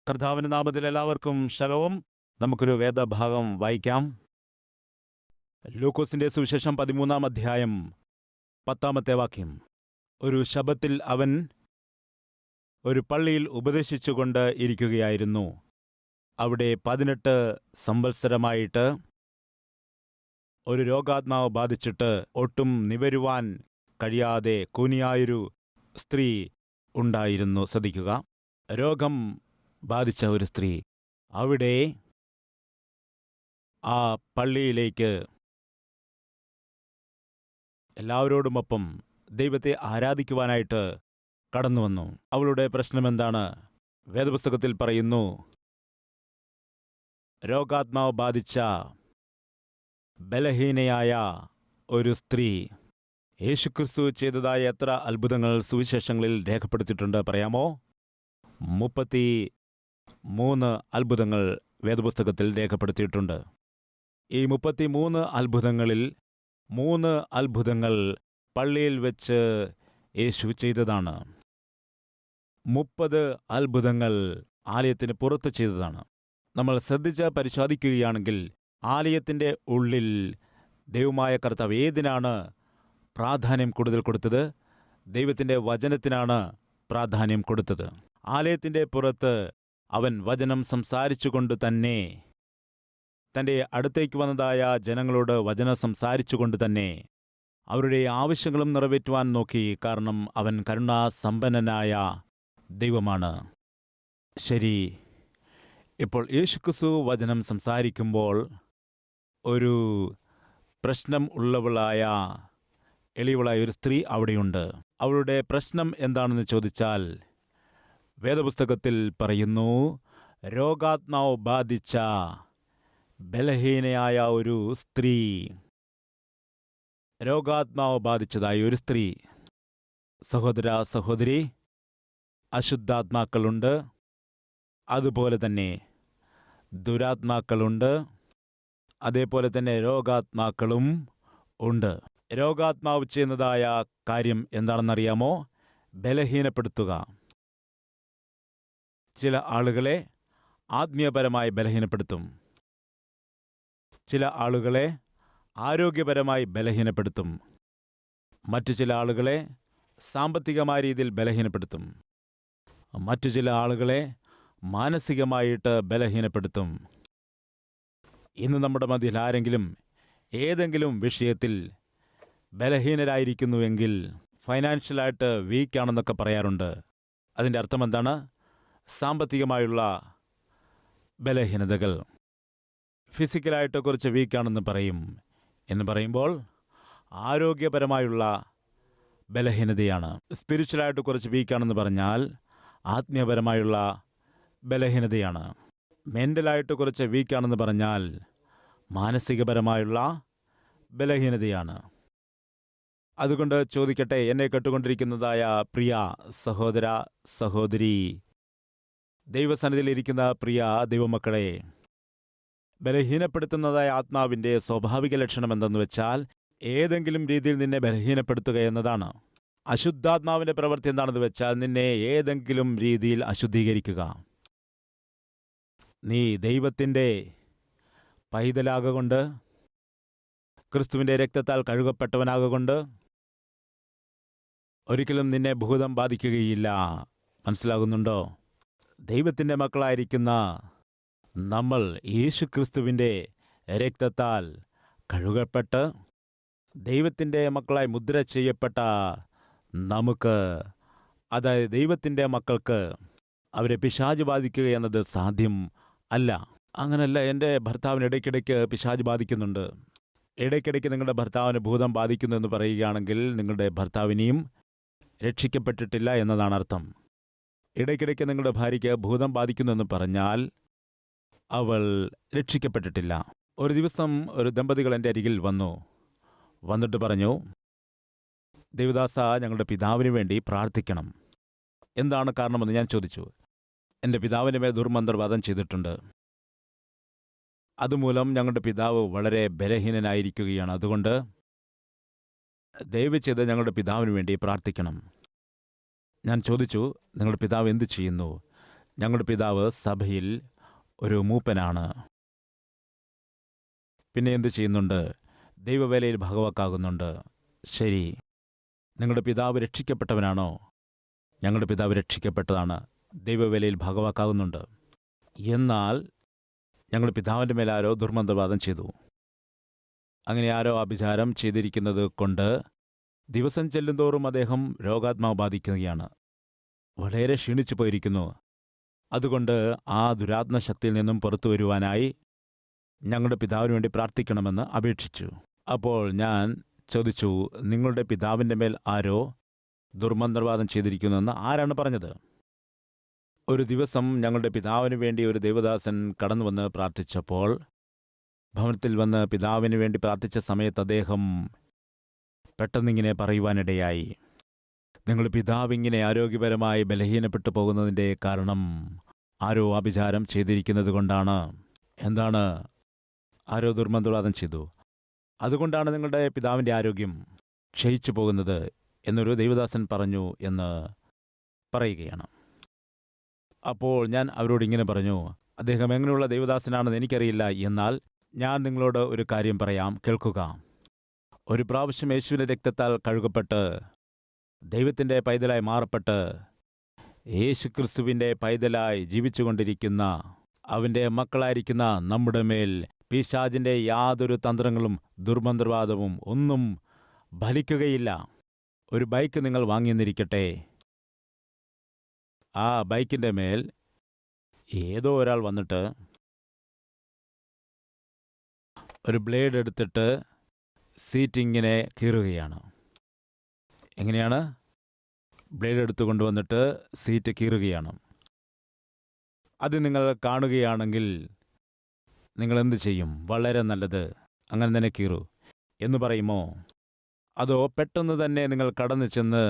കർത്താവിന്റെ നാമത്തിൽ എല്ലാവർക്കും ശലോം. നമുക്കൊരു വേദഭാഗം വായിക്കാം. ലൂക്കോസിന്റെ സുവിശേഷം 13-ാം അധ്യായം 10-ാമത്തെ വാക്യം. ഒരു ശബ്ബത്തിൽ അവൻ ഒരു പള്ളിയിൽ ഉപദേശിച്ചുകൊണ്ട് ഇരിക്കുകയായിരുന്നു. അവിടെ 18 സംവത്സരമായിട്ട് ഒരു രോഗാത്മാവ് ബാധിച്ചിട്ട് ഒട്ടും നിവരുവാൻ കഴിയാതെ കൂനിയായൊരു സ്ത്രീ ഉണ്ടായിരുന്നു. ശ്രദ്ധിക്കുക, രോഗം ബാധിച്ച ഒരു സ്ത്രീ അവിടെ ആ പള്ളിയിലേക്ക് എല്ലാവരോടുമൊപ്പം ദൈവത്തെ ആരാധിക്കുവാനായിട്ട് കടന്നു വന്നു. അവളുടെ പ്രശ്നം എന്താണ്? വേദപുസ്തകത്തിൽ പറയുന്നു, രോഗാത്മാവ് ബാധിച്ച ബലഹീനയായ ഒരു സ്ത്രീ. യേശുക്രിസ്തു ചെയ്തതായ എത്ര അത്ഭുതങ്ങൾ സുവിശേഷങ്ങളിൽ രേഖപ്പെടുത്തിയിട്ടുണ്ട് പറയാമോ? 33 അത്ഭുതങ്ങൾ വേദപുസ്തകത്തിൽ രേഖപ്പെടുത്തിയിട്ടുണ്ട്. ഈ 33 അത്ഭുതങ്ങളിൽ 3 അത്ഭുതങ്ങൾ പള്ളിയിൽ വെച്ച് യേശു ചെയ്തതാണ്. 30 അത്ഭുതങ്ങൾ ആലയത്തിന് പുറത്ത് ചെയ്തതാണ്. നമ്മൾ ശ്രദ്ധിച്ച് പരിശോധിക്കുകയാണെങ്കിൽ ആലയത്തിൻ്റെ ഉള്ളിൽ ദൈവമായ കർത്താവ് ഏതിനാണ് പ്രാധാന്യം കൂടുതൽ കൊടുത്തത്? ദൈവത്തിൻ്റെ വചനത്തിനാണ് പ്രാധാന്യം കൊടുത്തത്. ആലയത്തിൻ്റെ പുറത്ത് അവൻ വചനം സംസാരിച്ചുകൊണ്ട് തന്നെ തൻ്റെ അടുത്തേക്ക് വന്നതായ ജനങ്ങളോട് വചനം സംസാരിച്ചുകൊണ്ട് തന്നെ അവരുടെ ആവശ്യങ്ങളും നിറവേറ്റുവാൻ നോക്കി. കാരണം അവൻ കരുണാസമ്പന്നനായ ദൈവമാണ്. ശരി, ഇപ്പോൾ യേശുക്രിസ്തു വചനം സംസാരിക്കുമ്പോൾ ഒരു പ്രശ്നം ഉള്ളവളായ എളിയവളായ ഒരു സ്ത്രീ അവിടെയുണ്ട്. അവളുടെ പ്രശ്നം എന്താണെന്ന് ചോദിച്ചാൽ വേദപുസ്തകത്തിൽ പറയുന്നു, രോഗാത്മാവ് ബാധിച്ച ബലഹീനയായ ഒരു സ്ത്രീ. രോഗാത്മാവ് ബാധിച്ചതായ ഒരു സ്ത്രീ. സഹോദര സഹോദരി, അശുദ്ധാത്മാക്കളുണ്ട്, അതുപോലെ തന്നെ ദുരാത്മാക്കളുണ്ട്, അതേപോലെ തന്നെ രോഗാത്മാക്കളും ഉണ്ട്. രോഗാത്മാവ് ചെയ്യുന്നതായ കാര്യം എന്താണെന്നറിയാമോ? ബലഹീനപ്പെടുത്തുക. ചില ആളുകളെ ആത്മീയപരമായി ബലഹീനപ്പെടുത്തും, ചില ആളുകളെ ആരോഗ്യപരമായി ബലഹീനപ്പെടുത്തും, മറ്റു ചില ആളുകളെ സാമ്പത്തികമായ രീതിയിൽ ബലഹീനപ്പെടുത്തും, മറ്റു ചില ആളുകളെ മാനസികമായിട്ട് ബലഹീനപ്പെടുത്തും. ഇന്ന് നമ്മുടെ മധ്യയിൽ ആരെങ്കിലും ഏതെങ്കിലും വിഷയത്തിൽ ബലഹീനരായിരിക്കുന്നുവെങ്കിൽ ഫൈനാൻഷ്യലായിട്ട് വീക്കാണെന്നൊക്കെ പറയാറുണ്ട്. അതിൻ്റെ അർത്ഥം എന്താണ്? സാമ്പത്തികമായുള്ള ബലഹീനതകൾ. ഫിസിക്കലായിട്ട് കുറച്ച് വീക്കാണെന്ന് പറയും. എന്ന് പറയുമ്പോൾ ആരോഗ്യപരമായുള്ള ബലഹീനതയാണ്. സ്പിരിച്വലായിട്ട് കുറച്ച് വീക്കാണെന്ന് പറഞ്ഞാൽ ആത്മീയപരമായുള്ള ബലഹീനതയാണ്. മെൻ്റലായിട്ട് കുറച്ച് വീക്കാണെന്ന് പറഞ്ഞാൽ മാനസികപരമായുള്ള ബലഹീനതയാണ്. അതുകൊണ്ട് ചോദിക്കട്ടെ, എന്നെ കേട്ടുകൊണ്ടിരിക്കുന്നതായ പ്രിയ സഹോദര സഹോദരി, ദൈവസന്നിധിയിലിരിക്കുന്ന പ്രിയ ദൈവമക്കളെ, ബലഹീനപ്പെടുത്തുന്നതായ ആത്മാവിൻ്റെ സ്വാഭാവിക ലക്ഷണം എന്തെന്ന് വെച്ചാൽ ഏതെങ്കിലും രീതിയിൽ നിന്നെ ബലഹീനപ്പെടുത്തുക എന്നതാണ്. അശുദ്ധാത്മാവിൻ്റെ പ്രവൃത്തി എന്താണെന്ന് വെച്ചാൽ നിന്നെ ഏതെങ്കിലും രീതിയിൽ അശുദ്ധീകരിക്കുക. നീ ദൈവത്തിൻ്റെ പൈതലാകൊണ്ട്, ക്രിസ്തുവിൻ്റെ രക്തത്താൽ കഴുകപ്പെട്ടവനാകൊണ്ട് ഒരിക്കലും നിന്നെ ഭൂതം ബാധിക്കുകയില്ല. മനസ്സിലാകുന്നുണ്ടോ? ദൈവത്തിൻ്റെ മക്കളായിരിക്കുന്ന നമ്മൾ യേശുക്രിസ്തുവിൻ്റെ രക്തത്താൽ കഴുകപ്പെട്ട് ദൈവത്തിൻ്റെ മക്കളായി മുദ്ര ചെയ്യപ്പെട്ട നമുക്ക്, അതായത് ദൈവത്തിൻ്റെ മക്കൾക്ക്, അവരെ പിശാച് ബാധിക്കുക എന്നത് സാധ്യം അല്ല. അങ്ങനല്ല, എൻ്റെ ഭർത്താവിന് ഇടയ്ക്കിടയ്ക്ക് പിശാച് ബാധിക്കുന്നുണ്ട്, ഇടയ്ക്കിടയ്ക്ക് നിങ്ങളുടെ ഭർത്താവിന് ഭൂതം ബാധിക്കുന്നു എന്ന് പറയുകയാണെങ്കിൽ നിങ്ങളുടെ ഭർത്താവിനെയും രക്ഷിക്കപ്പെട്ടിട്ടില്ല എന്നതാണ് അർത്ഥം. ഇടയ്ക്കിടയ്ക്ക് നിങ്ങളുടെ ഭാര്യയ്ക്ക് ഭൂതം ബാധിക്കുന്നു എന്ന് പറഞ്ഞാൽ അവൾ രക്ഷിക്കപ്പെട്ടിട്ടില്ല. ഒരു ദിവസം ഒരു ദമ്പതികൾ എൻ്റെ അരികിൽ വന്നിട്ട് പറഞ്ഞു, ദേവദാസ, ഞങ്ങളുടെ പിതാവിന് വേണ്ടി പ്രാർത്ഥിക്കണം. എന്താണ് കാരണമെന്ന് ഞാൻ ചോദിച്ചു. എൻ്റെ പിതാവിൻ്റെ മേൽ ദുർമന്ത്രവാദം ചെയ്തിട്ടുണ്ട്. അതുമൂലം ഞങ്ങളുടെ പിതാവ് വളരെ ബലഹീനനായിരിക്കുകയാണ്. അതുകൊണ്ട് ദയവ് ചെയ്ത് ഞങ്ങളുടെ പിതാവിന് വേണ്ടി പ്രാർത്ഥിക്കണം. ഞാൻ ചോദിച്ചു, നിങ്ങളുടെ പിതാവ് എന്തു ചെയ്യുന്നു? ഞങ്ങളുടെ പിതാവ് സഭയിൽ ഒരു മൂപ്പനാണ്. പിന്നെ എന്ത് ചെയ്യുന്നുണ്ട്? ദൈവവേലയിൽ ഭാഗവാക്കാകുന്നുണ്ട്. ശരി, നിങ്ങളുടെ പിതാവ് രക്ഷിക്കപ്പെട്ടവനാണോ? ഞങ്ങളുടെ പിതാവ് രക്ഷിക്കപ്പെട്ടതാണ്, ദൈവവേലയിൽ ഭാഗവാക്കാകുന്നുണ്ട്. എന്നാൽ ഞങ്ങളുടെ പിതാവിൻ്റെ മേൽ ആരോ ദുർമന്ത്രവാദം ചെയ്തു. അങ്ങനെ ആരോ ആഭിചാരം ചെയ്തിരിക്കുന്നത് കൊണ്ട് ദിവസം ചെല്ലുന്തോറും അദ്ദേഹം രോഗാത്മാവ് ബാധിക്കുകയാണ്. വളരെ ക്ഷീണിച്ചു പോയിരിക്കുന്നു. അതുകൊണ്ട് ആ ദുരാത്മശക്തിയിൽ നിന്നും പുറത്തു വരുവാനായി ഞങ്ങളുടെ പിതാവിന് വേണ്ടി പ്രാർത്ഥിക്കണമെന്ന് അപേക്ഷിച്ചു. അപ്പോൾ ഞാൻ ചോദിച്ചു, നിങ്ങളുടെ പിതാവിൻ്റെ മേൽ ആരോ ദുർമന്ത്രവാദം ചെയ്തിരിക്കുന്നുവെന്ന് ആരാണ് പറഞ്ഞത്? ഒരു ദിവസം ഞങ്ങളുടെ പിതാവിന് വേണ്ടി ഒരു ദേവദാസൻ കടന്നു വന്ന് പ്രാർത്ഥിച്ചപ്പോൾ, ഭവനത്തിൽ വന്ന് പിതാവിന് വേണ്ടി പ്രാർത്ഥിച്ച സമയത്ത് അദ്ദേഹം പെട്ടെന്നിങ്ങനെ പറയുവാനിടയായി, നിങ്ങളുടെ പിതാവ് ഇങ്ങനെ ആരോഗ്യപരമായി ബലഹീനപ്പെട്ടു പോകുന്നതിൻ്റെ കാരണം ആരോ ആഭിചാരം ചെയ്തിരിക്കുന്നത് കൊണ്ടാണ്. എന്താണ്? ആരോ ദുർമന്ത്രവാദം ചെയ്തു, അതുകൊണ്ടാണ് നിങ്ങളുടെ പിതാവിൻ്റെ ആരോഗ്യം ക്ഷയിച്ചു പോകുന്നത് എന്നൊരു ദൈവദാസൻ പറഞ്ഞു എന്ന് പറയുകയാണ്. അപ്പോൾ ഞാൻ അവരോട് ഇങ്ങനെ പറഞ്ഞു, അദ്ദേഹം എങ്ങനെയുള്ള ദൈവദാസനാണെന്ന് എനിക്കറിയില്ല, എന്നാൽ ഞാൻ നിങ്ങളോട് ഒരു കാര്യം പറയാം, കേൾക്കുക. ഒരു പ്രാവശ്യം യേശുവിൻ്റെ രക്തത്താൽ കഴുകപ്പെട്ട് ദൈവത്തിൻ്റെ പൈതലായി മാറപ്പെട്ട് യേശുക്രിസ്തുവിൻ്റെ പൈതലായി ജീവിച്ചുകൊണ്ടിരിക്കുന്ന അവൻ്റെ മക്കളായിരിക്കുന്ന നമ്മുടെ മേൽ പിശാചിൻ്റെ യാതൊരു തന്ത്രങ്ങളും ദുർമന്ത്രവാദവും ഒന്നും ഫലിക്കുകയില്ല. ഒരു ബൈക്ക് നിങ്ങൾ വാങ്ങിയെന്നിരിക്കട്ടെ. ആ ബൈക്കിൻ്റെ മേൽ ഏതോ ഒരാൾ വന്നിട്ട് ഒരു ബ്ലേഡ് എടുത്തിട്ട് സീറ്റ് ഇങ്ങനെ കീറുകയാണ്. എങ്ങനെയാണ്? ബ്ലേഡ് എടുത്തു കൊണ്ടുവന്നിട്ട് സീറ്റ് കീറുകയാണ്. അത് നിങ്ങൾ കാണുകയാണെങ്കിൽ നിങ്ങൾ എന്ത് ചെയ്യും? വളരെ നല്ലത്, അങ്ങനെ തന്നെ കീറൂ എന്ന് പറയുമോ? അതോ പെട്ടെന്ന് തന്നെ നിങ്ങൾ കടന്നു ചെന്ന്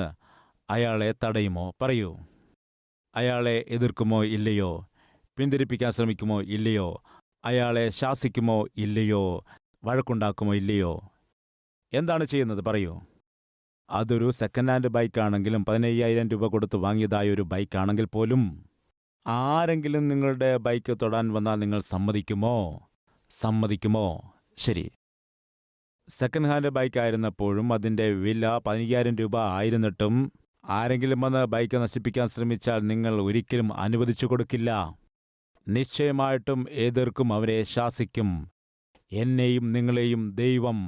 അയാളെ തടയുമോ? പറയൂ. അയാളെ എതിർക്കുമോ ഇല്ലയോ? പിന്തിരിപ്പിക്കാൻ ശ്രമിക്കുമോ ഇല്ലയോ? അയാളെ ശാസിക്കുമോ ഇല്ലയോ? വഴക്കുണ്ടാക്കുമോ ഇല്ലയോ? എന്താണ് ചെയ്യുന്നത്? പറയൂ. അതൊരു സെക്കൻഡ് ഹാൻഡ് ബൈക്കാണെങ്കിലും 15,000 രൂപ കൊടുത്ത് വാങ്ങിയതായ ഒരു ബൈക്കാണെങ്കിൽ പോലും ആരെങ്കിലും നിങ്ങളുടെ ബൈക്ക് തൊടാൻ വന്നാൽ നിങ്ങൾ സമ്മതിക്കുമോ? സമ്മതിക്കുമോ? ശരി. സെക്കൻഡ് ഹാൻഡ് ബൈക്കായിരുന്നപ്പോഴും അതിൻ്റെ വില 15,000 രൂപ ആയിരുന്നിട്ടും ആരെങ്കിലും വന്ന് ബൈക്ക് നശിപ്പിക്കാൻ ശ്രമിച്ചാൽ നിങ്ങൾ ഒരിക്കലും അനുവദിച്ചു കൊടുക്കില്ല. നിശ്ചയമായിട്ടും എതിർക്കും, അവരെ ശാസിക്കും. എന്നെയും നിങ്ങളെയും ദൈവം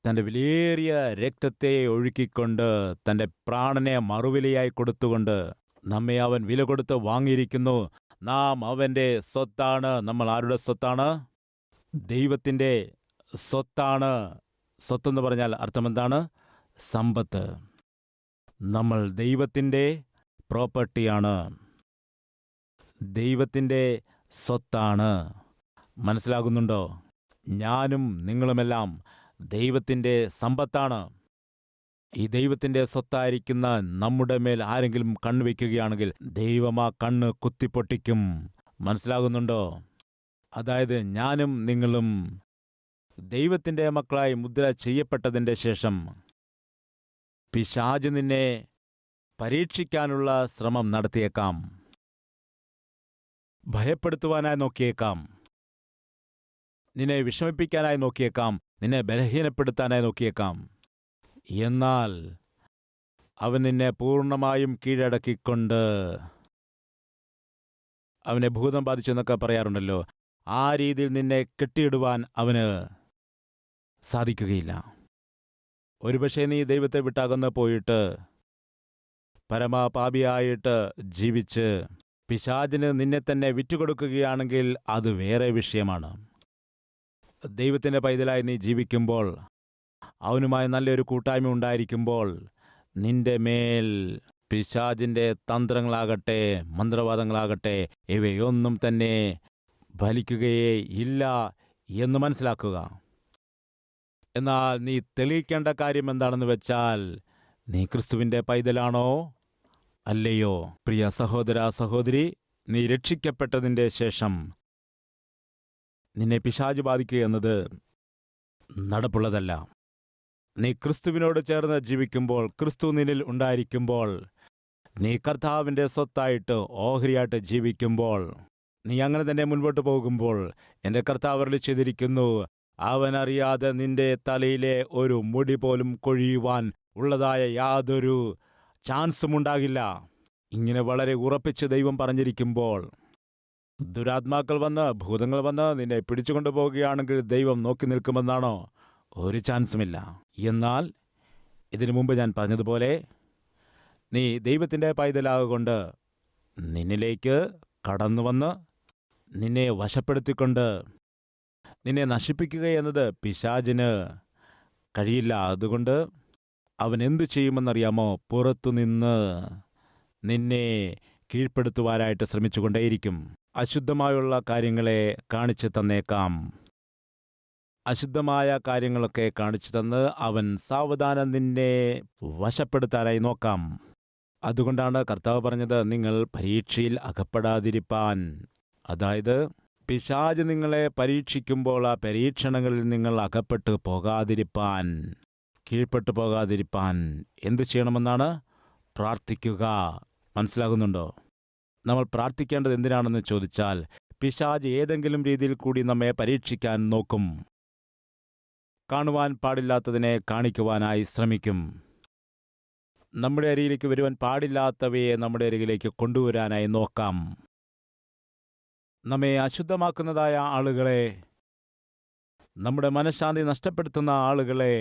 തൻ്റെ വിലയേറിയ രക്തത്തെ ഒഴുക്കിക്കൊണ്ട് തൻ്റെ പ്രാണനെ മറുവിലയായി കൊടുത്തുകൊണ്ട് നമ്മെ അവൻ വില കൊടുത്ത് വാങ്ങിയിരിക്കുന്നു. നാം അവൻ്റെ സ്വത്താണ്. നമ്മൾ ആരുടെ സ്വത്താണ്? ദൈവത്തിൻ്റെ സ്വത്താണ്. സ്വത്തെന്ന് പറഞ്ഞാൽ അർത്ഥമെന്താണ്? സമ്പത്ത്. നമ്മൾ ദൈവത്തിൻ്റെ പ്രോപ്പർട്ടിയാണ്, ദൈവത്തിൻ്റെ സ്വത്താണ്. മനസ്സിലാകുന്നുണ്ടോ? ഞാനും നിങ്ങളുമെല്ലാം ദൈവത്തിൻ്റെ സമ്പത്താണ്. ഈ ദൈവത്തിൻ്റെ സ്വത്തായിരിക്കുന്ന നമ്മുടെ മേൽ ആരെങ്കിലും കണ്ണുവെക്കുകയാണെങ്കിൽ ദൈവം ആ കണ്ണ് കുത്തിപ്പൊട്ടിക്കും. മനസ്സിലാകുന്നുണ്ടോ? അതായത് ഞാനും നിങ്ങളും ദൈവത്തിൻ്റെ മക്കളായി മുദ്ര ചെയ്യപ്പെട്ടതിൻ്റെ ശേഷം പിശാച് നിന്നെ പരീക്ഷിക്കാനുള്ള ശ്രമം നടത്തിയേക്കാം, ഭയപ്പെടുത്തുവാനായി നോക്കിയേക്കാം, നിന്നെ വിഷമിപ്പിക്കാനായി നോക്കിയേക്കാം, നിന്നെ ബലഹീനപ്പെടുത്താനായി നോക്കിയേക്കാം. എന്നാൽ അവൻ നിന്നെ പൂർണ്ണമായും കീഴടക്കിക്കൊണ്ട്, അവനെ ഭൂതം ബാധിച്ചു എന്നൊക്കെ പറയാറുണ്ടല്ലോ, ആ രീതിയിൽ നിന്നെ കെട്ടിയിടുവാൻ അവന് സാധിക്കുകയില്ല. ഒരുപക്ഷെ നീ ദൈവത്തെ വിട്ടകന്ന് പോയിട്ട് പരമപാപിയായിട്ട് ജീവിച്ച് പിശാചിന് നിന്നെ തന്നെ വിറ്റുകൊടുക്കുകയാണെങ്കിൽ അത് വേറെ വിഷയമാണ്. ദൈവത്തിൻ്റെ പൈതലായി നീ ജീവിക്കുമ്പോൾ, അവനുമായി നല്ലൊരു കൂട്ടായ്മ ഉണ്ടായിരിക്കുമ്പോൾ, നിന്റെ മേൽ പിശാചിൻ്റെ തന്ത്രങ്ങളാകട്ടെ മന്ത്രവാദങ്ങളാകട്ടെ ഇവയൊന്നും തന്നെ ഫലിക്കുകയേ ഇല്ല എന്ന് മനസ്സിലാക്കുക. എന്നാൽ നീ തെളിയിക്കേണ്ട കാര്യം എന്താണെന്ന് വെച്ചാൽ, നീ ക്രിസ്തുവിൻ്റെ പൈതലാണോ അല്ലയോ? പ്രിയ സഹോദര സഹോദരി, നീ രക്ഷിക്കപ്പെട്ടതിൻ്റെ ശേഷം നിന്നെ പിശാച് ബാധിക്കുക എന്നത് നടപ്പുള്ളതല്ല. നീ ക്രിസ്തുവിനോട് ചേർന്ന് ജീവിക്കുമ്പോൾ, ക്രിസ്തു നിന്നിൽ ഉണ്ടായിരിക്കുമ്പോൾ, നീ കർത്താവിൻ്റെ സ്വത്തായിട്ട് ഓഹരിയായിട്ട് ജീവിക്കുമ്പോൾ, നീ അങ്ങനെ തന്നെ മുൻപോട്ട് പോകുമ്പോൾ, എൻ്റെ കർത്താവ് അരുളി ചെയ്തിരിക്കുന്നു, അവനറിയാതെ നിന്റെ തലയിലെ ഒരു മുടി പോലും കൊഴിയുവാൻ ഉള്ളതായ യാതൊരു ചാൻസും ഉണ്ടാകില്ല. ഇങ്ങനെ വളരെ ഉറപ്പിച്ച് ദൈവം പറഞ്ഞിരിക്കുമ്പോൾ, ദുരാത്മാക്കൾ വന്ന്, ഭൂതങ്ങൾ വന്ന് നിന്നെ പിടിച്ചുകൊണ്ടു പോവുകയാണെങ്കിൽ ദൈവം നോക്കി നിൽക്കുമെന്നാണോ? ഒരു ചാൻസുമില്ല. എന്നാൽ ഇതിനു മുമ്പ് ഞാൻ പറഞ്ഞതുപോലെ, നീ ദൈവത്തിൻ്റെ പൈതലാകൊണ്ട് നിന്നിലേക്ക് കടന്നു വന്ന് നിന്നെ വശപ്പെടുത്തിക്കൊണ്ട് നിന്നെ നശിപ്പിക്കുക എന്നത് പിശാചിന് കഴിയില്ല. അതുകൊണ്ട് അവൻ എന്തു ചെയ്യുമെന്നറിയാമോ? പുറത്തുനിന്ന് നിന്നെ കീഴ്പ്പെടുത്തുവാനായിട്ട് ശ്രമിച്ചുകൊണ്ടേയിരിക്കും. അശുദ്ധമായുള്ള കാര്യങ്ങളെ കാണിച്ചു തന്നേക്കാം. അശുദ്ധമായ കാര്യങ്ങളൊക്കെ കാണിച്ചു തന്ന് അവൻ സാവധാനം നിന്നെ വശപ്പെടുത്താനായി നോക്കാം. അതുകൊണ്ടാണ് കർത്താവ് പറഞ്ഞത്, നിങ്ങൾ പരീക്ഷയിൽ അകപ്പെടാതിരിപ്പാൻ. അതായത് പിശാച് നിങ്ങളെ പരീക്ഷിക്കുമ്പോൾ ആ പരീക്ഷണങ്ങളിൽ നിങ്ങൾ അകപ്പെട്ടു പോകാതിരിപ്പാൻ, കീഴ്പ്പെട്ടു പോകാതിരിപ്പാൻ എന്തു ചെയ്യണമെന്നാണ്? പ്രാർത്ഥിക്കുക. മനസ്സിലാകുന്നുണ്ടോ? നമ്മൾ പ്രാർത്ഥിക്കേണ്ടത് എന്തിനാണെന്ന് ചോദിച്ചാൽ, പിശാച് ഏതെങ്കിലും രീതിയിൽ കൂടി നമ്മെ പരീക്ഷിക്കാൻ നോക്കും. കാണുവാൻ പാടില്ലാത്തതിനെ കാണിക്കുവാനായി ശ്രമിക്കും. നമ്മുടെ അരികിലേക്ക് വരുവാൻ പാടില്ലാത്തവയെ നമ്മുടെ അരികിലേക്ക് കൊണ്ടുവരാനായി നോക്കാം. നമ്മെ അശുദ്ധമാക്കുന്നതായ ആളുകളെ, നമ്മുടെ മനഃശാന്തി നഷ്ടപ്പെടുത്തുന്ന ആളുകളെ,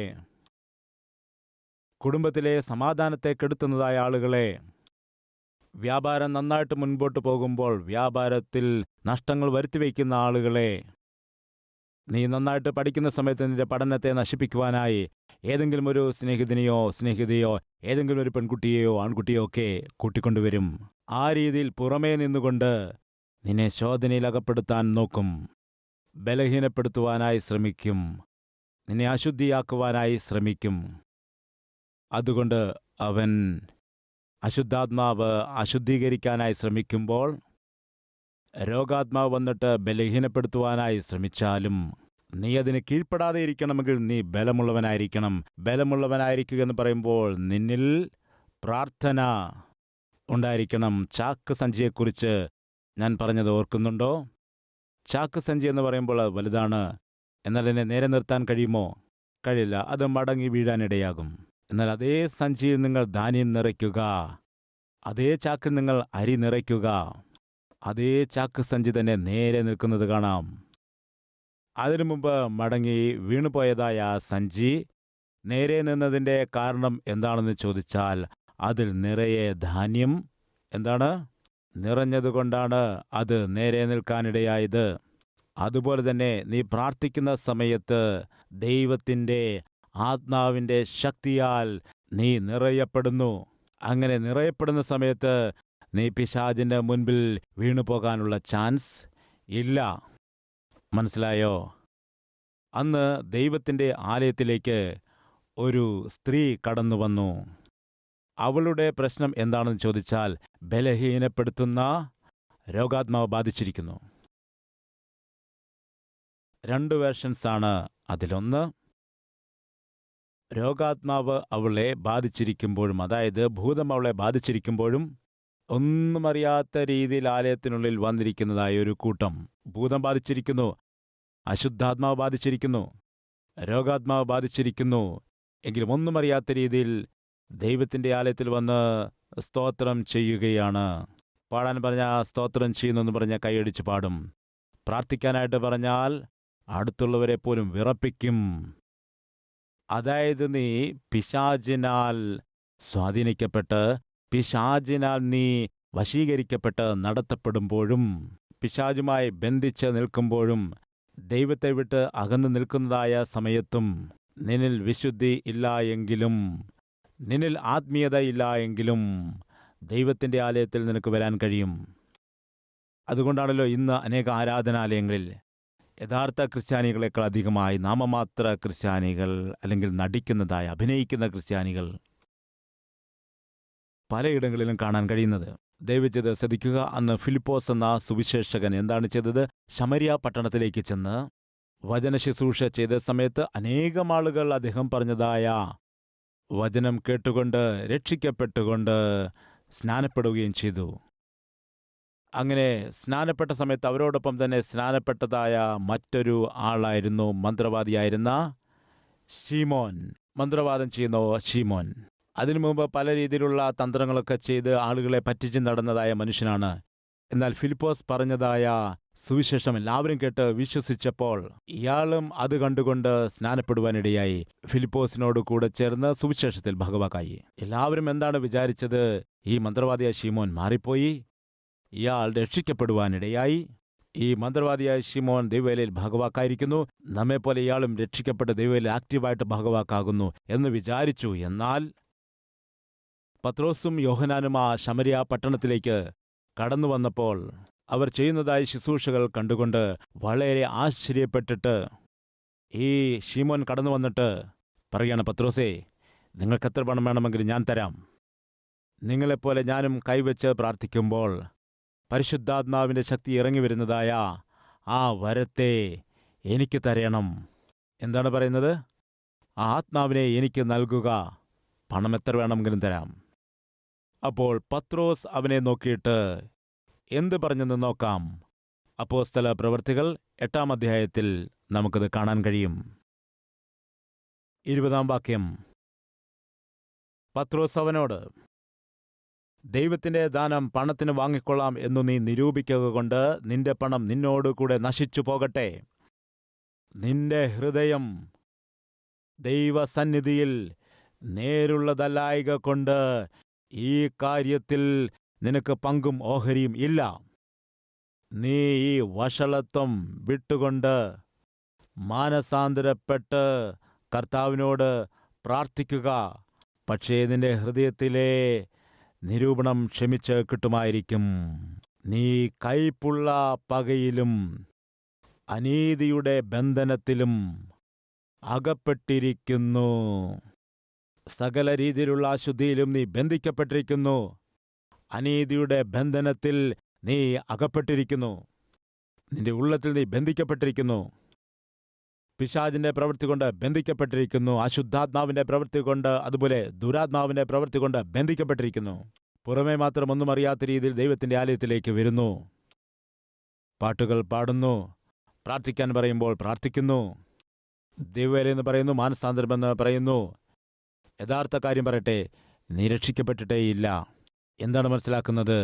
കുടുംബത്തിലെ സമാധാനത്തെ കെടുത്തുന്നതായ ആളുകളെ, വ്യാപാരം നന്നായിട്ട് മുൻപോട്ട് പോകുമ്പോൾ വ്യാപാരത്തിൽ നഷ്ടങ്ങൾ വരുത്തിവെക്കുന്ന ആളുകളെ, നീ നന്നായിട്ട് പഠിക്കുന്ന സമയത്ത് നിന്റെ പഠനത്തെ നശിപ്പിക്കുവാനായി ഏതെങ്കിലും ഒരു സ്നേഹിതയോ ഏതെങ്കിലും ഒരു പെൺകുട്ടിയെയോ ആൺകുട്ടിയോ ഒക്കെ കൂട്ടിക്കൊണ്ടുവരും. ആ രീതിയിൽ പുറമേ നിന്നുകൊണ്ട് നിന്നെ ശോധനയിൽ അകപ്പെടുത്താൻ നോക്കും. ബലഹീനപ്പെടുത്തുവാനായി ശ്രമിക്കും. നിന്നെ അശുദ്ധിയാക്കുവാനായി ശ്രമിക്കും. അതുകൊണ്ട് അവൻ അശുദ്ധാത്മാവ് അശുദ്ധീകരിക്കാനായി ശ്രമിക്കുമ്പോൾ, രോഗാത്മാവ് വന്നിട്ട് ബലഹീനപ്പെടുത്തുവാനായി ശ്രമിച്ചാലും നീ അതിന് കീഴ്പ്പെടാതെ ഇരിക്കണമെങ്കിൽ നീ ബലമുള്ളവനായിരിക്കണം. ബലമുള്ളവനായിരിക്കുക എന്ന് പറയുമ്പോൾ നിന്നിൽ പ്രാർത്ഥന ഉണ്ടായിരിക്കണം. ചാക്ക് സഞ്ചിയെക്കുറിച്ച് ഞാൻ പറഞ്ഞത് ഓർക്കുന്നുണ്ടോ? ചാക്ക് സഞ്ചി എന്ന് പറയുമ്പോൾ അത് വലുതാണ്. എന്നാൽ അതിനെ നേരെ നിർത്താൻ കഴിയുമോ? കഴിയില്ല. അത് മടങ്ങി വീഴാനിടയാകും. എന്നാൽ അതേ സഞ്ചിയിൽ നിങ്ങൾ ധാന്യം നിറയ്ക്കുക, അതേ ചാക്കിൽ നിങ്ങൾ അരി നിറയ്ക്കുക, അതേ ചാക്ക് സഞ്ചി തന്നെ നേരെ നിൽക്കുന്നത് കാണാം. അതിനു മുമ്പ് മടങ്ങി വീണുപോയതായ ആ സഞ്ചി നേരെ നിന്നതിൻ്റെ കാരണം എന്താണെന്ന് ചോദിച്ചാൽ, അതിൽ നിറയെ ധാന്യം നിറഞ്ഞതുകൊണ്ടാണ് അത് നേരെ നിൽക്കാനിടയായത്. അതുപോലെ തന്നെ നീ പ്രാർത്ഥിക്കുന്ന സമയത്ത് ദൈവത്തിൻ്റെ ആത്മാവിൻ്റെ ശക്തിയാൽ നീ നിറയപ്പെടുന്നു. അങ്ങനെ നിറയപ്പെടുന്ന സമയത്ത് നീ പിശാചിൻ്റെ മുൻപിൽ വീണുപോകാനുള്ള ചാൻസ് ഇല്ല. മനസ്സിലായോ? അന്ന് ദൈവത്തിൻ്റെ ആലയത്തിലേക്ക് ഒരു സ്ത്രീ കടന്നു വന്നു. അവളുടെ പ്രശ്നം എന്താണെന്ന് ചോദിച്ചാൽ, ബലഹീനപ്പെടുത്തുന്ന രോഗാത്മാവ് ബാധിച്ചിരിക്കുന്നു. 2 വേർഷൻസാണ്. അതിലൊന്ന്, രോഗാത്മാവ് അവളെ ബാധിച്ചിരിക്കുമ്പോഴും, അതായത് ഭൂതം അവളെ ബാധിച്ചിരിക്കുമ്പോഴും ഒന്നും അറിയാത്ത രീതിയിൽ ആലയത്തിനുള്ളിൽ വന്നിരിക്കുന്നതായ ഒരു കൂട്ടം. ഭൂതം ബാധിച്ചിരിക്കുന്നു, അശുദ്ധാത്മാവ് ബാധിച്ചിരിക്കുന്നു, രോഗാത്മാവ് ബാധിച്ചിരിക്കുന്നു. എങ്കിലും ഒന്നും അറിയാത്ത രീതിയിൽ ദൈവത്തിൻ്റെ ആലയത്തിൽ വന്ന് സ്തോത്രം ചെയ്യുകയാണ്. പാടാൻ പറഞ്ഞാൽ സ്തോത്രം ചെയ്യുന്നെന്ന് പറഞ്ഞാൽ കൈയടിച്ച് പാടും. പ്രാർത്ഥിക്കാനായിട്ട് പറഞ്ഞാൽ അടുത്തുള്ളവരെ പോലും വിറപ്പിക്കും. അതായത് നീ പിശാചിനാൽ സ്വാധീനിക്കപ്പെട്ട്, പിശാചിനാൽ നീ വശീകരിക്കപ്പെട്ട് നടത്തപ്പെടുമ്പോഴും, പിശാചുമായി ബന്ധിച്ച് നിൽക്കുമ്പോഴും, ദൈവത്തെ വിട്ട് അകന്നു നിൽക്കുന്നതായ സമയത്തും, നിന്നിൽ വിശുദ്ധി ഇല്ല എങ്കിലും, നിന്നിൽ ആത്മീയത ഇല്ല എങ്കിലും ദൈവത്തിൻ്റെ ആലയത്തിൽ നിനക്ക് വരാൻ കഴിയും. അതുകൊണ്ടാണല്ലോ ഇന്ന് അനേക ആരാധനാലയങ്ങളിൽ യഥാർത്ഥ ക്രിസ്ത്യാനികളെക്കാൾ അധികമായി നാമമാത്ര ക്രിസ്ത്യാനികൾ, അല്ലെങ്കിൽ നടിക്കുന്നതായ അഭിനയിക്കുന്ന ക്രിസ്ത്യാനികൾ പലയിടങ്ങളിലും കാണാൻ കഴിയുന്നത്. ദയവുചെയ്ത് ശ്രദ്ധിക്കുക. അന്ന് ഫിലിപ്പോസ് എന്ന സുവിശേഷകൻ എന്താണ് ചെയ്തത്? ശമരിയ പട്ടണത്തിലേക്ക് ചെന്ന് വചന ശുശ്രൂഷ ചെയ്ത സമയത്ത് അനേകം ആളുകൾ അദ്ദേഹം പറഞ്ഞതായ വചനം കേട്ടുകൊണ്ട് രക്ഷിക്കപ്പെട്ടുകൊണ്ട് സ്നാനപ്പെടുകയും ചെയ്തു. അങ്ങനെ സ്നാനപ്പെട്ട സമയത്ത് അവരോടൊപ്പം തന്നെ സ്നാനപ്പെട്ടതായ മറ്റൊരു ആളായിരുന്നു മന്ത്രവാദിയായിരുന്ന ശീമോൻ. മന്ത്രവാദം ചെയ്യുന്ന ശീമോൻ അതിനു മുമ്പ് പല രീതിയിലുള്ള തന്ത്രങ്ങളൊക്കെ ചെയ്ത് ആളുകളെ പറ്റിച്ച് നടന്നതായ മനുഷ്യനാണ്. എന്നാൽ ഫിലിപ്പോസ് പറഞ്ഞതായ സുവിശേഷം എല്ലാവരും കേട്ട് വിശ്വസിച്ചപ്പോൾ ഇയാളും അത് കണ്ടുകൊണ്ട് സ്നാനപ്പെടുവാനിടയായി. ഫിലിപ്പോസിനോട് കൂടെ ചേർന്ന് സുവിശേഷത്തിൽ ഭാഗവാക്കായി. എല്ലാവരും എന്താണ് വിചാരിച്ചത്? ഈ മന്ത്രവാദിയായ ശീമോൻ മാറിപ്പോയി, ഇയാൾ രക്ഷിക്കപ്പെടുവാനിടയായി. ഈ മന്ത്രവാദിയായ ശീമോൻ ദൈവവേലയിൽ ഭാഗവാക്കായിരിക്കുന്നു, നമ്മെപ്പോലെ ഇയാളും രക്ഷിക്കപ്പെട്ട് ദൈവവേലയിൽ ആക്റ്റീവായിട്ട് ഭാഗവാക്കാകുന്നു എന്ന് വിചാരിച്ചു. എന്നാൽ പത്രോസും യോഹന്നാനും ആ ശമര്യ പട്ടണത്തിലേക്ക് കടന്നു വന്നപ്പോൾ അവർ ചെയ്യുന്നതായ ശുശ്രൂഷകൾ കണ്ടുകൊണ്ട് വളരെ ആശ്ചര്യപ്പെട്ടിട്ട് ഈ ശീമോൻ കടന്നു വന്നിട്ട് പറയാണ്, പത്രോസേ, നിങ്ങൾക്ക് എത്ര പണം വേണമെങ്കിലും ഞാൻ തരാം. നിങ്ങളെപ്പോലെ ഞാനും കൈവച്ച് പ്രാർത്ഥിക്കുമ്പോൾ പരിശുദ്ധാത്മാവിൻ്റെ ശക്തി ഇറങ്ങി വരുന്നതായ ആ വരത്തെ എനിക്ക് തരയണം. എന്താണ് പറയുന്നത്? ആ ആത്മാവിനെ എനിക്ക് നൽകുക, പണം എത്ര വേണമെങ്കിലും തരാം. അപ്പോൾ പത്രോസ് അവനെ നോക്കിയിട്ട് എന്ത് പറഞ്ഞെന്ന് നോക്കാം. അപ്പോസ്തല പ്രവൃത്തികൾ 8-ാം അധ്യായത്തിൽ നമുക്കത് കാണാൻ കഴിയും. 20-ാം വാക്യം. പത്രോസ് അവനോട്, ദൈവത്തിന്റെ ദാനം പണത്തിന് വാങ്ങിക്കൊള്ളാം എന്നു നീ നിരൂപിക്കുക കൊണ്ട് നിന്റെ പണം നിന്നോടുകൂടെ നശിച്ചു പോകട്ടെ. നിന്റെ ഹൃദയം ദൈവസന്നിധിയിൽ നേരുള്ളതല്ലായക കൊണ്ട് ഈ കാര്യത്തിൽ നിനക്ക് പങ്കും ഓഹരിയും ഇല്ല. നീ ഈ വഷളത്വം വിട്ടുകൊണ്ട് മാനസാന്തരപ്പെട്ട് കർത്താവിനോട് പ്രാർത്ഥിക്കുക. പക്ഷേ നിന്റെ ഹൃദയത്തിലെ നിരൂപണം ക്ഷമിച്ച് കിട്ടുമായിരിക്കും. നീ കൈപ്പുള്ള പകയിലും അനീതിയുടെ ബന്ധനത്തിലും അകപ്പെട്ടിരിക്കുന്നു. സകല രീതിയിലുള്ള അശുദ്ധിയിലും നീ ബന്ധിക്കപ്പെട്ടിരിക്കുന്നു. അനീതിയുടെ ബന്ധനത്തിൽ നീ അകപ്പെട്ടിരിക്കുന്നു. നിന്റെ ഉള്ളത്തിൽ നീ ബന്ധിക്കപ്പെട്ടിരിക്കുന്നു. പിശാചിന്റെ പ്രവൃത്തി കൊണ്ട് ബന്ധിക്കപ്പെട്ടിരിക്കുന്നു. അശുദ്ധാത്മാവിന്റെ പ്രവൃത്തി കൊണ്ട്, അതുപോലെ ദുരാത്മാവിന്റെ പ്രവൃത്തി കൊണ്ട് ബന്ധിക്കപ്പെട്ടിരിക്കുന്നു. പുറമേ മാത്രം ഒന്നും അറിയാത്ത രീതിയിൽ ദൈവത്തിന്റെ ആലയത്തിലേക്ക് വരുന്നു, പാട്ടുകൾ പാടുന്നു, പ്രാർത്ഥിക്കാൻ പറയുമ്പോൾ പ്രാർത്ഥിക്കുന്നു, ദൈവവേലയെന്ന് പറയുന്നു, മാനസാന്തരമെന്ന് പറയുന്നു. യഥാർത്ഥ കാര്യം പറയട്ടെ, നീ രക്ഷിക്കപ്പെട്ടിട്ടേയില്ല. എന്താണ് മനസ്സിലാക്കുന്നത്?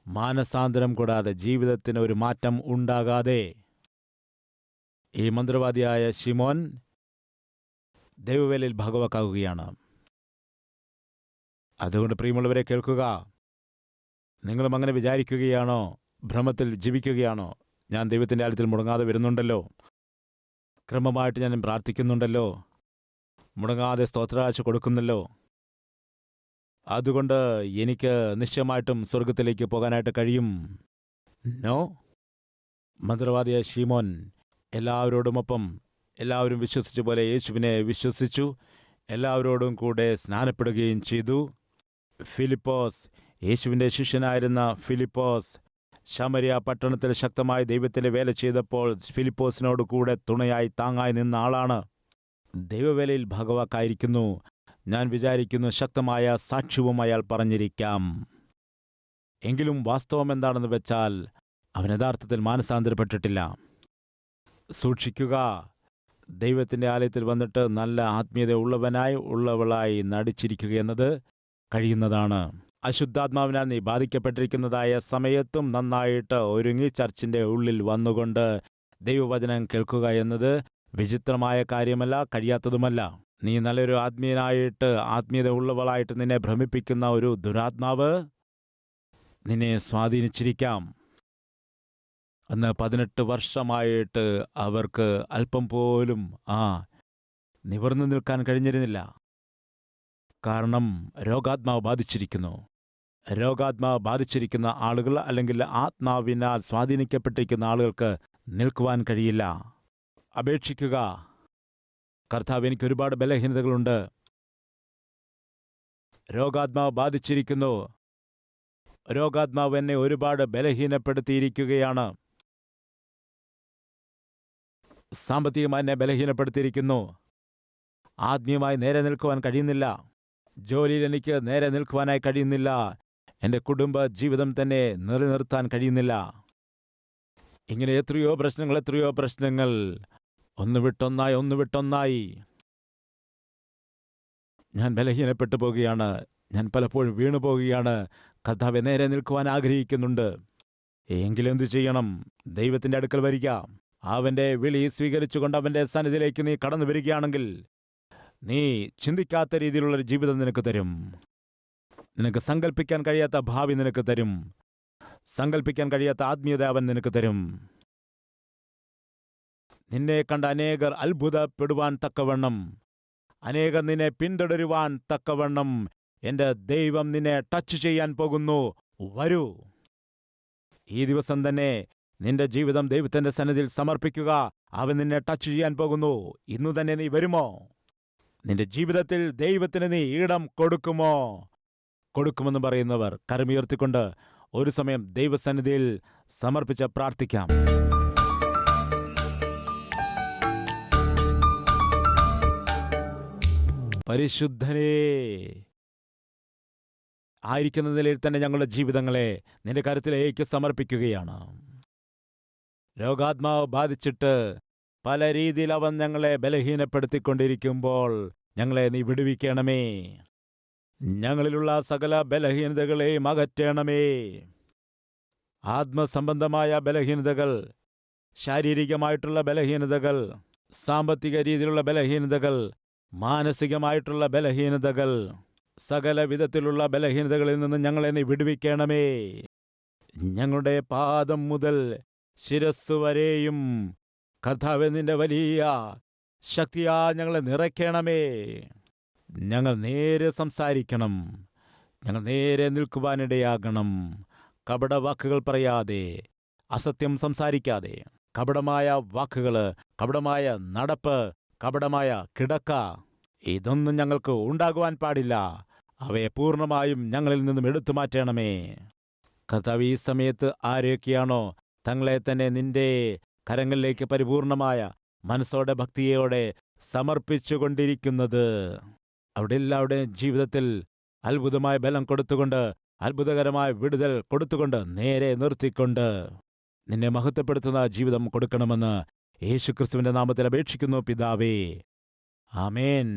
മാനസാന്തരം കൂടാതെ ജീവിതത്തിന് ഒരു മാറ്റം ഉണ്ടാകാതെ ഈ മന്ത്രവാദിയായ ശിമോൻ ദൈവവേലയിൽ ഭാഗവാക്കാകുകയാണ്. അതുകൊണ്ട് പ്രിയമുള്ളവരെ കേൾക്കുക, നിങ്ങളും അങ്ങനെ വിചാരിക്കുകയാണോ? ഭ്രമത്തിൽ ജീവിക്കുകയാണോ? ഞാൻ ദൈവത്തിൻ്റെ ആലയത്തിൽ മുടങ്ങാതെ വരുന്നുണ്ടല്ലോ, ക്രമമായിട്ട് ഞാൻ പ്രാർത്ഥിക്കുന്നുണ്ടല്ലോ, മുടങ്ങാതെ സ്തോത്രാഴ്ച കൊടുക്കുന്നല്ലോ, അതുകൊണ്ട് എനിക്ക് നിശ്ചയമായിട്ടും സ്വർഗത്തിലേക്ക് പോകാനായിട്ട് കഴിയും. നോ. മന്ത്രവാദിയായ ശീമോൻ എല്ലാവരോടുമൊപ്പം എല്ലാവരും വിശ്വസിച്ച പോലെ യേശുവിനെ വിശ്വസിച്ചു. എല്ലാവരോടും കൂടെ സ്നാനപ്പെടുകയും ചെയ്തു. ഫിലിപ്പോസ്, യേശുവിൻ്റെ ശിഷ്യനായിരുന്ന ഫിലിപ്പോസ് ശമര്യ പട്ടണത്തിൽ ശക്തമായി ദൈവത്തിൻ്റെ വേല ചെയ്തപ്പോൾ ഫിലിപ്പോസിനോട് കൂടെ തുണയായി താങ്ങായി നിന്ന ആളാണ്. ദൈവവേലയിൽ ഭാഗവാക്കായിരിക്കുന്നു. ഞാൻ വിചാരിക്കുന്നു ശക്തമായ സാക്ഷ്യവും അയാൾ പറഞ്ഞിരിക്കാം. എങ്കിലും വാസ്തവം എന്താണെന്ന് വെച്ചാൽ അവൻ യഥാർത്ഥത്തിൽ മാനസാന്തരപ്പെട്ടിട്ടില്ല. സൂക്ഷിക്കുക. ദൈവത്തിൻ്റെ ആലയത്തിൽ വന്നിട്ട് നല്ല ആത്മീയത ഉള്ളവളായി നടിച്ചിരിക്കുക എന്നത് കഴിയുന്നതാണ്. അശുദ്ധാത്മാവിനാൽ നീ ബാധിക്കപ്പെട്ടിരിക്കുന്നതായ സമയത്തും നന്നായിട്ട് ഒരുങ്ങി ചർച്ചിൻ്റെ ഉള്ളിൽ വന്നുകൊണ്ട് ദൈവവചനം കേൾക്കുക എന്നത് വിചിത്രമായ കാര്യമല്ല, കഴിയാത്തതുമല്ല. നീ നല്ലൊരു ആത്മീയനായിട്ട്, ആത്മീയത ഉള്ളവളായിട്ട് നിന്നെ ഭ്രമിപ്പിക്കുന്ന ഒരു ദുരാത്മാവ് നിന്നെ സ്വാധീനിച്ചിരിക്കാം. അന്ന് 18 വർഷമായിട്ട് അവർക്ക് അല്പം പോലും നിവർന്നു നിൽക്കാൻ കഴിഞ്ഞിരുന്നില്ല. കാരണം രോഗാത്മാവ് ബാധിച്ചിരിക്കുന്നു. രോഗാത്മാവ് ബാധിച്ചിരിക്കുന്ന ആളുകൾ, അല്ലെങ്കിൽ ആത്മാവിനാൽ സ്വാധീനിക്കപ്പെട്ടിരിക്കുന്ന ആളുകൾക്ക് നിൽക്കുവാൻ കഴിയില്ല. അപേക്ഷിക്കുക, കർത്താവ്, എനിക്ക് ഒരുപാട് ബലഹീനതകളുണ്ട്, രോഗാത്മാവ് ബാധിച്ചിരിക്കുന്നു, രോഗാത്മാവ് എന്നെ ഒരുപാട് ബലഹീനപ്പെടുത്തിയിരിക്കുകയാണ്, സാമ്പത്തികമായി എന്നെ ബലഹീനപ്പെടുത്തിയിരിക്കുന്നു, ആത്മീയമായി നേരെ നിൽക്കുവാൻ കഴിയുന്നില്ല, ജോലിയിൽ എനിക്ക് നേരെ നിൽക്കുവാനായി കഴിയുന്നില്ല. എൻ്റെ കുടുംബ ജീവിതം തന്നെ നിലനിർത്താൻ കഴിയുന്നില്ല. ഇങ്ങനെ എത്രയോ പ്രശ്നങ്ങൾ ഒന്ന് വിട്ടൊന്നായി. ഞാൻ ബലഹീനപ്പെട്ടു പോകുകയാണ്. ഞാൻ പലപ്പോഴും വീണു പോകുകയാണ്. കർത്താവേ, നേരെ നിൽക്കുവാൻ ആഗ്രഹിക്കുന്നുണ്ട്. എങ്കിലെന്തു ചെയ്യണം? ദൈവത്തിൻ്റെ അടുക്കൽ വരിക. അവൻ്റെ വിളി സ്വീകരിച്ചുകൊണ്ട് അവൻ്റെ സന്നിധിയിലേക്ക് നീ കടന്നു വരികയാണെങ്കിൽ നീ ചിന്തിക്കാത്ത രീതിയിലുള്ളൊരു ജീവിതം നിനക്ക് തരും. നിനക്ക് സങ്കല്പിക്കാൻ കഴിയാത്ത ഭാവി നിനക്ക് തരും. സങ്കല്പിക്കാൻ കഴിയാത്ത ആത്മീയത അവൻ നിനക്ക് തരും. നിന്നെ കണ്ട അനേകർ അത്ഭുതപ്പെടുവാൻ തക്കവണ്ണം, അനേകർ നിന്നെ പിന്തുടരുവാൻ തക്കവണ്ണം എൻ്റെ ദൈവം നിന്നെ ടച്ച് ചെയ്യാൻ പോകുന്നു. വരൂ, ഈ ദിവസം തന്നെ നിന്റെ ജീവിതം ദൈവത്തിൻ്റെ സന്നിധിയിൽ സമർപ്പിക്കുക. അവൻ നിന്നെ ടച്ച് ചെയ്യാൻ പോകുന്നു. ഇന്നു തന്നെ നീ വരുമോ? നിന്റെ ജീവിതത്തിൽ ദൈവത്തിന് നീ ഇടം കൊടുക്കുമോ? കൊടുക്കുമെന്ന് പറയുന്നവർ കരമുയർത്തിക്കൊണ്ട് ഒരു സമയം ദൈവസന്നിധിയിൽ സമർപ്പിച്ച് പ്രാർത്ഥിക്കാം. പരിശുദ്ധനേ, ആയിരിക്കുന്ന നിലയിൽ തന്നെ ഞങ്ങളുടെ ജീവിതങ്ങളെ നിന്റെ കരുത്തിലേക്ക് സമർപ്പിക്കുകയാണ്. രോഗാത്മാവ് ബാധിച്ചിട്ട് പല രീതിയിൽ അവൻ ഞങ്ങളെ ബലഹീനപ്പെടുത്തിക്കൊണ്ടിരിക്കുമ്പോൾ ഞങ്ങളെ നീ വിടുവിക്കണമേ. ഞങ്ങളിലുള്ള സകല ബലഹീനതകളെയും അകറ്റണമേ. ആത്മസംബന്ധമായ ബലഹീനതകൾ, ശാരീരികമായിട്ടുള്ള ബലഹീനതകൾ, സാമ്പത്തിക രീതിയിലുള്ള ബലഹീനതകൾ, മാനസികമായിട്ടുള്ള ബലഹീനതകൾ, സകല വിധത്തിലുള്ള ബലഹീനതകളിൽ നിന്ന് ഞങ്ങളെ നീ വിടുവിക്കണമേ. ഞങ്ങളുടെ പാദം മുതൽ ശിരസ് വരെയും കർത്താവേ, നിന്റെ വലിയ ശക്തിയാ ഞങ്ങളെ നിറയ്ക്കണമേ. ഞങ്ങൾ നേരെ സംസാരിക്കണം. ഞങ്ങൾ നേരെ നിൽക്കുവാനിടയാകണം. കപടവാക്കുകൾ പറയാതെ, അസത്യം സംസാരിക്കാതെ, കപടമായ വാക്കുകൾ, കപടമായ നടപ്പ്, കപടമായ കിടക്ക, ഇതൊന്നും ഞങ്ങൾക്ക് ഉണ്ടാകുവാൻ പാടില്ല. അവയെ പൂർണ്ണമായും ഞങ്ങളിൽ നിന്നും എടുത്തു മാറ്റണമേ. കർത്താവ്, ഈ സമയത്ത് ആരൊക്കെയാണോ തങ്ങളെ തന്നെ നിന്റെ കരങ്ങളിലേക്ക് പരിപൂർണമായ മനസ്സോടെ ഭക്തിയോടെ സമർപ്പിച്ചുകൊണ്ടിരിക്കുന്നത്, അവിടെ എല്ലാവരുടെയും ജീവിതത്തിൽ അത്ഭുതമായ ബലം കൊടുത്തുകൊണ്ട്, അത്ഭുതകരമായ വിടുതൽ കൊടുത്തുകൊണ്ട്, നേരെ നിർത്തിക്കൊണ്ട് നിന്നെ മഹത്വപ്പെടുത്തുന്ന ജീവിതം കൊടുക്കണമെന്ന് യേശുക്രിസ്തുവിന്റെ നാമത്തിൽ അപേക്ഷിക്കുന്നു പിതാവേ. ആമേൻ.